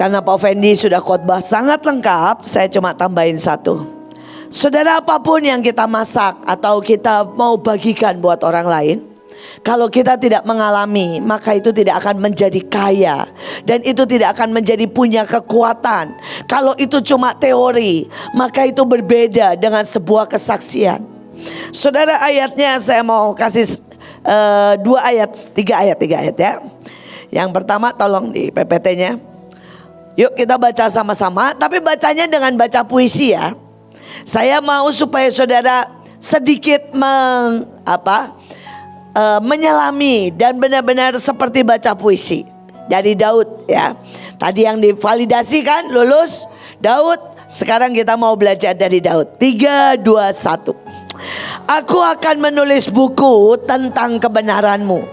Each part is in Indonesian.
Karena Pak Fendi sudah khotbah sangat lengkap, saya cuma tambahin satu. Saudara, apapun yang kita masak atau kita mau bagikan buat orang lain, kalau kita tidak mengalami, maka itu tidak akan menjadi kaya. Dan itu tidak akan menjadi punya kekuatan. Kalau itu cuma teori, maka itu berbeda dengan sebuah kesaksian. Saudara, ayatnya saya mau kasih 3 ayat ya. Yang pertama tolong di PPT-nya. Yuk kita baca sama-sama, tapi bacanya dengan baca puisi ya. Saya mau supaya saudara sedikit menyelami dan benar-benar seperti baca puisi dari Daud ya. Tadi yang divalidasi kan lulus Daud, sekarang kita mau belajar dari Daud. 3, 2, 1. Aku akan menulis buku tentang kebenaranmu,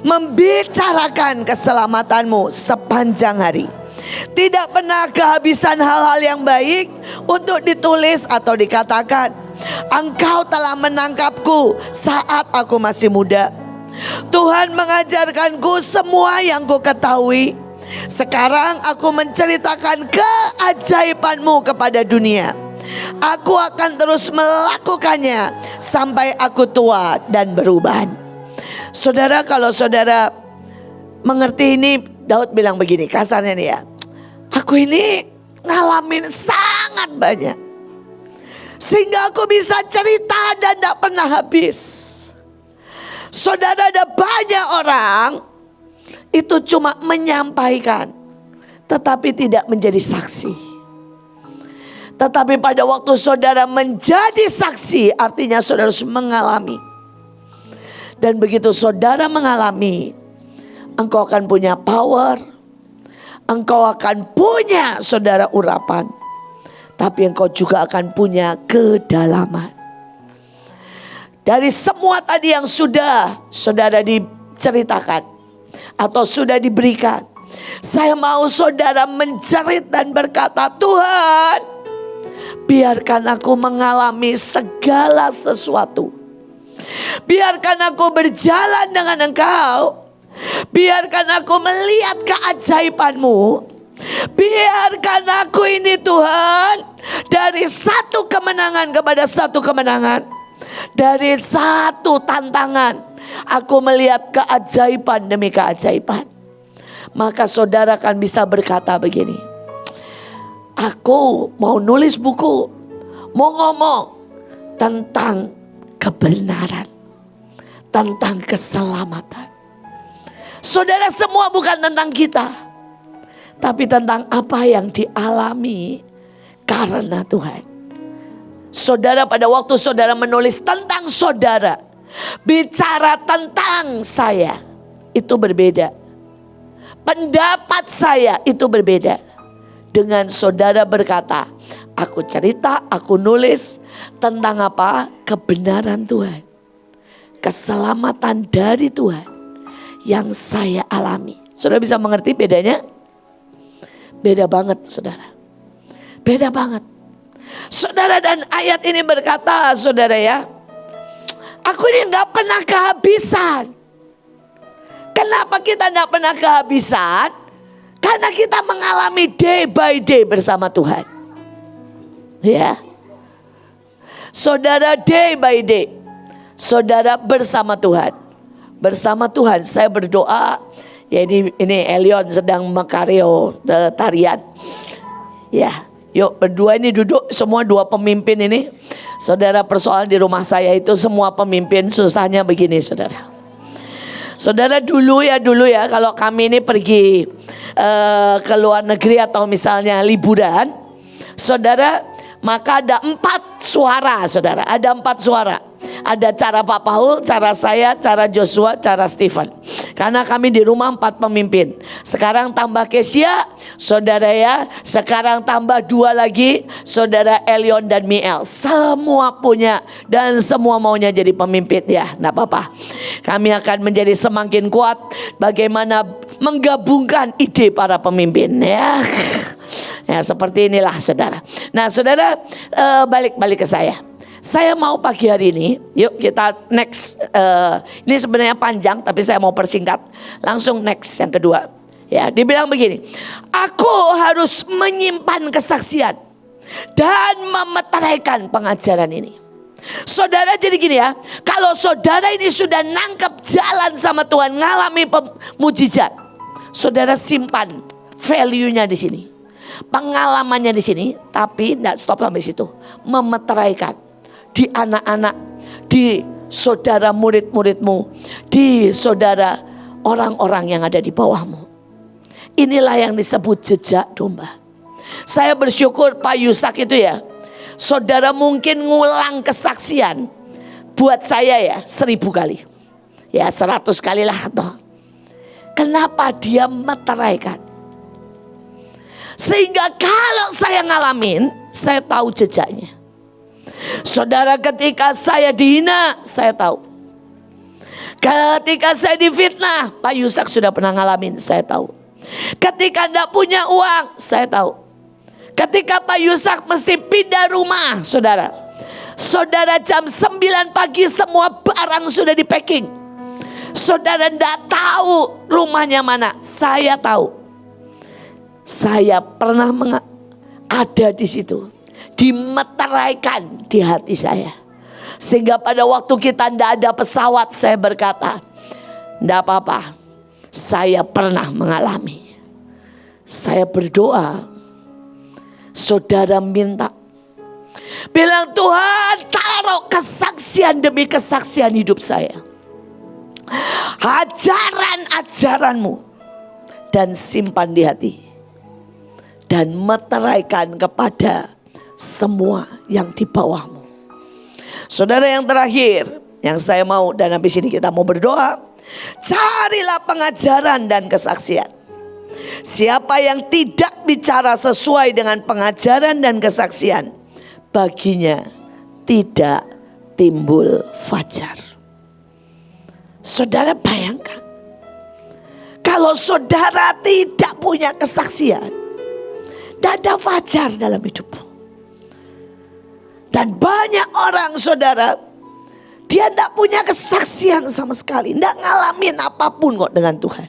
membicarakan keselamatanmu sepanjang hari. Tidak pernah kehabisan hal-hal yang baik untuk ditulis atau dikatakan. Engkau telah menangkapku saat aku masih muda. Tuhan mengajarkanku semua yang ku ketahui. Sekarang aku menceritakan keajaibanmu kepada dunia. Aku akan terus melakukannya sampai aku tua dan beruban. Saudara, kalau saudara mengerti ini, Daud bilang begini, kasarnya nih ya. Aku ini ngalamin sangat banyak, sehingga aku bisa cerita dan tidak pernah habis. Saudara, ada banyak orang itu cuma menyampaikan, tetapi tidak menjadi saksi. Tetapi pada waktu saudara menjadi saksi, artinya saudara harus mengalami. Dan begitu saudara mengalami, engkau akan punya power, engkau akan punya saudara urapan, tapi engkau juga akan punya kedalaman. Dari semua tadi yang sudah saudara diceritakan atau sudah diberikan, saya mau saudara menjerit dan berkata, Tuhan, biarkan aku mengalami segala sesuatu. Biarkan aku berjalan dengan Engkau. Biarkan aku melihat keajaiban-Mu. Biarkan aku ini Tuhan, dari satu kemenangan kepada satu kemenangan, dari satu tantangan, aku melihat keajaiban demi keajaiban. Maka saudara akan bisa berkata begini, aku mau nulis buku, mau ngomong tentang kebenaran, tentang keselamatan. Saudara, semua bukan tentang kita, tapi tentang apa yang dialami karena Tuhan. Saudara, pada waktu saudara menulis tentang saudara, bicara tentang saya, itu berbeda. Pendapat saya itu berbeda. Dengan saudara berkata, aku cerita, aku nulis tentang apa? Kebenaran Tuhan, keselamatan dari Tuhan yang saya alami. Saudara bisa mengerti bedanya? Beda banget saudara. Beda banget. Saudara, dan ayat ini berkata saudara ya, aku ini gak pernah kehabisan. Kenapa kita gak pernah kehabisan? Karena kita mengalami day by day bersama Tuhan. Ya. Saudara, day by day saudara bersama Tuhan. Bersama Tuhan, saya berdoa. Ya, ini Elion sedang mengkareo tarian. Ya, yuk berdua ini duduk semua, dua pemimpin ini. Saudara, persoalan di rumah saya itu semua pemimpin susahnya begini saudara. Saudara, dulu ya kalau kami ini pergi ke luar negeri atau misalnya liburan, saudara, maka ada 4 suara saudara, ada 4 suara. Ada cara Pak Paul, cara saya, cara Joshua, cara Stephen. Karena kami di rumah 4 pemimpin. Sekarang tambah Kesia, saudara ya. Sekarang tambah 2 lagi, saudara Elion dan Miel. Semua punya dan semua maunya jadi pemimpin ya. Nggak apa-apa. Kami akan menjadi semakin kuat bagaimana menggabungkan ide para pemimpin ya. Ya, seperti inilah saudara. Nah saudara, balik ke saya. Saya mau pagi hari ini, yuk kita next. Ini sebenarnya panjang tapi saya mau persingkat. Langsung next yang kedua. Ya, dia bilang begini, aku harus menyimpan kesaksian dan memeteraikan pengajaran ini. Saudara, jadi gini ya, kalau saudara ini sudah nangkep jalan sama Tuhan, ngalami mujizat, saudara simpan value-nya di sini, pengalamannya di sini, tapi tidak stop sampai situ. Memeteraikan di anak-anak, di saudara murid-muridmu, di saudara orang-orang yang ada di bawahmu. Inilah yang disebut jejak domba. Saya bersyukur Pak Yusak itu ya, saudara mungkin ngulang kesaksian buat saya ya 1000 kali. Ya 100 kali lah toh. Kenapa dia meteraikan? Sehingga kalau saya ngalamin, saya tahu jejaknya. Saudara, ketika saya dihina, saya tahu. Ketika saya difitnah, Pak Yusak sudah pernah ngalamin, saya tahu. Ketika tidak punya uang, saya tahu. Ketika Pak Yusak mesti pindah rumah, saudara. Saudara jam 9 pagi semua barang sudah di packing. Saudara tidak tahu rumahnya mana. Saya tahu. Saya pernah ada di situ. Dimeteraikan di hati saya. Sehingga pada waktu kita tidak ada pesawat, saya berkata, tidak apa-apa. Saya pernah mengalami. Saya berdoa. Saudara minta. Bilang, Tuhan taruh kesaksian demi kesaksian hidup saya. Ajaran-ajaranmu. Dan simpan di hati. Dan meteraikan kepada semua yang di bawahmu. Saudara, yang terakhir yang saya mau, dan habis ini kita mau berdoa. Carilah pengajaran dan kesaksian. Siapa yang tidak bicara sesuai dengan pengajaran dan kesaksian, baginya tidak timbul fajar. Saudara bayangkan, kalau saudara tidak punya kesaksian, tidak ada fajar dalam hidupmu. Dan banyak orang, saudara, dia tidak punya kesaksian sama sekali. Tidak ngalamin apapun kok dengan Tuhan.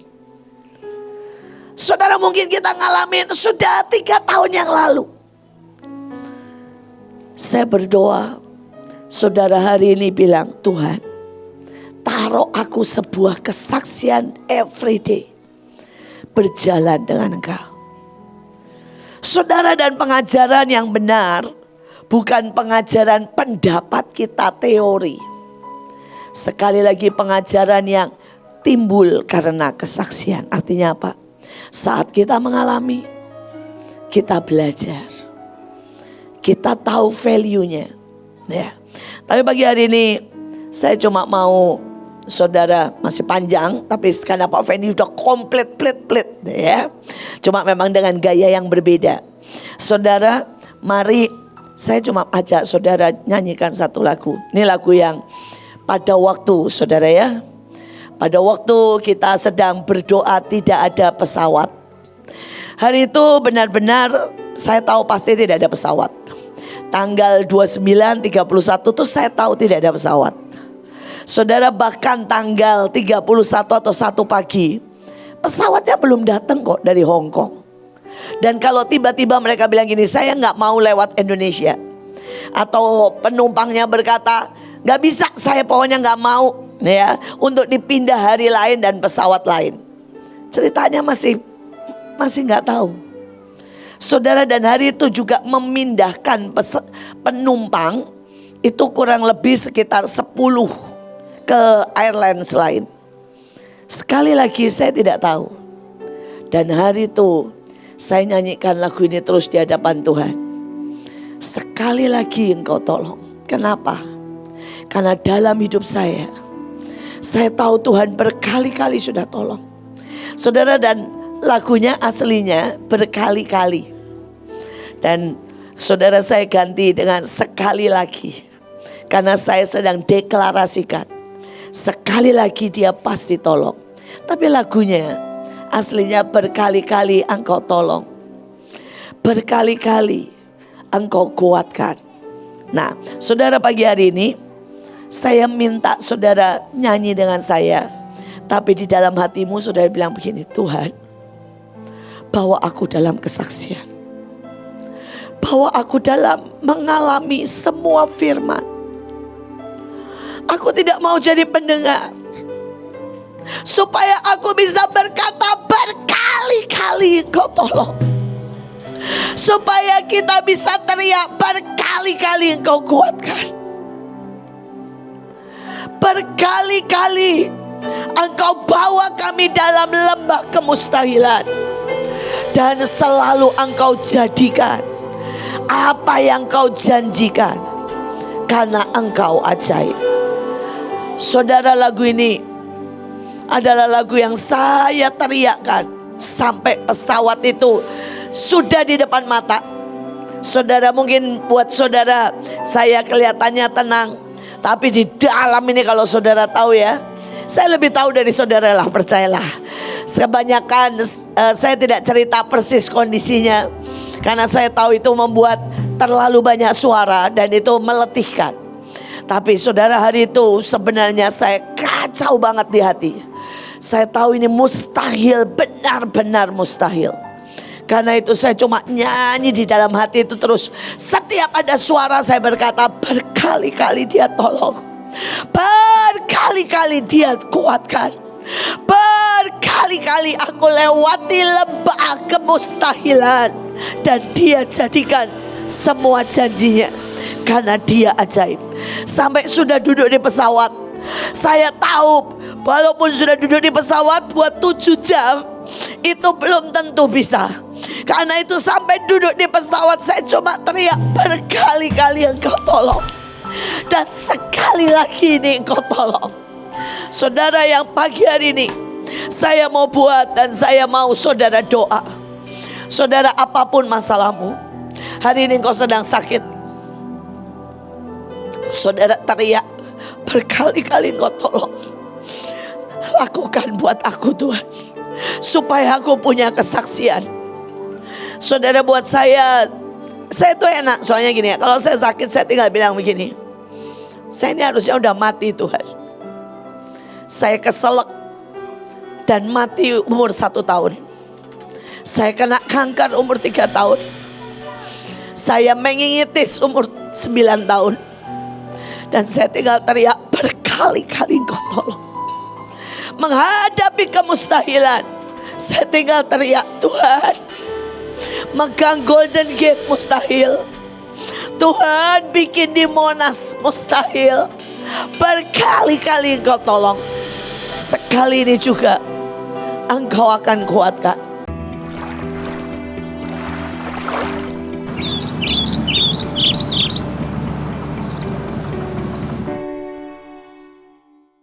Saudara, mungkin kita ngalamin sudah 3 tahun yang lalu. Saya berdoa, saudara hari ini bilang, Tuhan, taruh aku sebuah kesaksian everyday. Berjalan dengan Engkau. Saudara, dan pengajaran yang benar bukan pengajaran pendapat kita teori. Sekali lagi, pengajaran yang timbul karena kesaksian. Artinya apa? Saat kita mengalami, kita belajar. Kita tahu value-nya. Ya. Tapi pagi hari ini saya cuma mau, saudara, masih panjang, tapi karena Pak Fendi sudah komplit plit ya. Cuma memang dengan gaya yang berbeda. Saudara, mari saya cuma ajak saudara nyanyikan satu lagu. Ini lagu yang pada waktu, saudara ya, pada waktu kita sedang berdoa tidak ada pesawat. Hari itu benar-benar saya tahu pasti tidak ada pesawat. Tanggal 29, 31 itu saya tahu tidak ada pesawat. Saudara, bahkan tanggal 31 atau 1 pagi, pesawatnya belum datang kok dari Hong Kong. Dan kalau tiba-tiba mereka bilang gini, saya nggak mau lewat Indonesia. Atau penumpangnya berkata, nggak bisa, saya pokoknya nggak mau ya untuk dipindah hari lain dan pesawat lain. Ceritanya masih nggak tahu. Saudara, dan hari itu juga memindahkan penumpang itu kurang lebih sekitar 10 ke airlines lain. Sekali lagi saya tidak tahu. Dan hari itu saya nyanyikan lagu ini terus di hadapan Tuhan. Sekali lagi Engkau tolong. Kenapa? Karena dalam hidup saya tahu Tuhan berkali-kali sudah tolong. Saudara, dan lagunya aslinya berkali-kali. Dan saudara, saya ganti dengan sekali lagi. Karena saya sedang deklarasikan. Sekali lagi dia pasti tolong. Tapi lagunya aslinya berkali-kali Engkau tolong. Berkali-kali Engkau kuatkan. Nah, saudara, pagi hari ini saya minta saudara nyanyi dengan saya. Tapi di dalam hatimu saudara bilang begini, Tuhan, bawa aku dalam kesaksian. Bawa aku dalam mengalami semua firman. Aku tidak mau jadi pendengar, supaya aku bisa berkata berkali-kali Engkau tolong. Supaya kita bisa teriak berkali-kali Engkau kuatkan. Berkali-kali Engkau bawa kami dalam lembah kemustahilan. Dan selalu Engkau jadikan apa yang Engkau janjikan, karena Engkau ajaib. Saudara, lagu ini adalah lagu yang saya teriakkan sampai pesawat itu sudah di depan mata. Saudara, mungkin buat saudara saya kelihatannya tenang, tapi di dalam ini kalau saudara tahu ya, saya lebih tahu dari saudara lah, percayalah. Kebanyakan saya tidak cerita persis kondisinya, karena saya tahu itu membuat terlalu banyak suara dan itu meletihkan. Tapi saudara, hari itu sebenarnya saya kacau banget di hati. Saya tahu ini mustahil, benar-benar mustahil. Karena itu saya cuma nyanyi di dalam hati itu terus. Setiap ada suara saya berkata berkali-kali Dia tolong, berkali-kali Dia kuatkan, berkali-kali aku lewati lembah kemustahilan, dan Dia jadikan semua janjinya, karena Dia ajaib. Sampai sudah duduk di pesawat, saya tahu walaupun sudah duduk di pesawat buat 7 jam, itu belum tentu bisa. Karena itu sampai duduk di pesawat saya cuma teriak berkali-kali Engkau tolong, dan sekali lagi ini Engkau tolong. Saudara, yang pagi hari ini saya mau buat, dan saya mau saudara doa. Saudara, apapun masalahmu, hari ini engkau sedang sakit, saudara teriak berkali-kali Engkau tolong. Lakukan buat aku Tuhan, supaya aku punya kesaksian. Saudara, buat saya tuh enak, soalnya gini ya, kalau saya sakit saya tinggal bilang begini, saya ini harusnya udah mati Tuhan. Saya keselak dan mati umur 1 tahun. Saya kena kanker umur 3 tahun. Saya meningitis umur 9 tahun. Dan saya tinggal teriak berkali-kali Engkau tolong. Menghadapi kemustahilan, saya tinggal teriak Tuhan. Megang Golden Gate mustahil, Tuhan bikin di Monas mustahil. Berkali-kali Engkau tolong. Sekali ini juga Engkau akan kuatkan.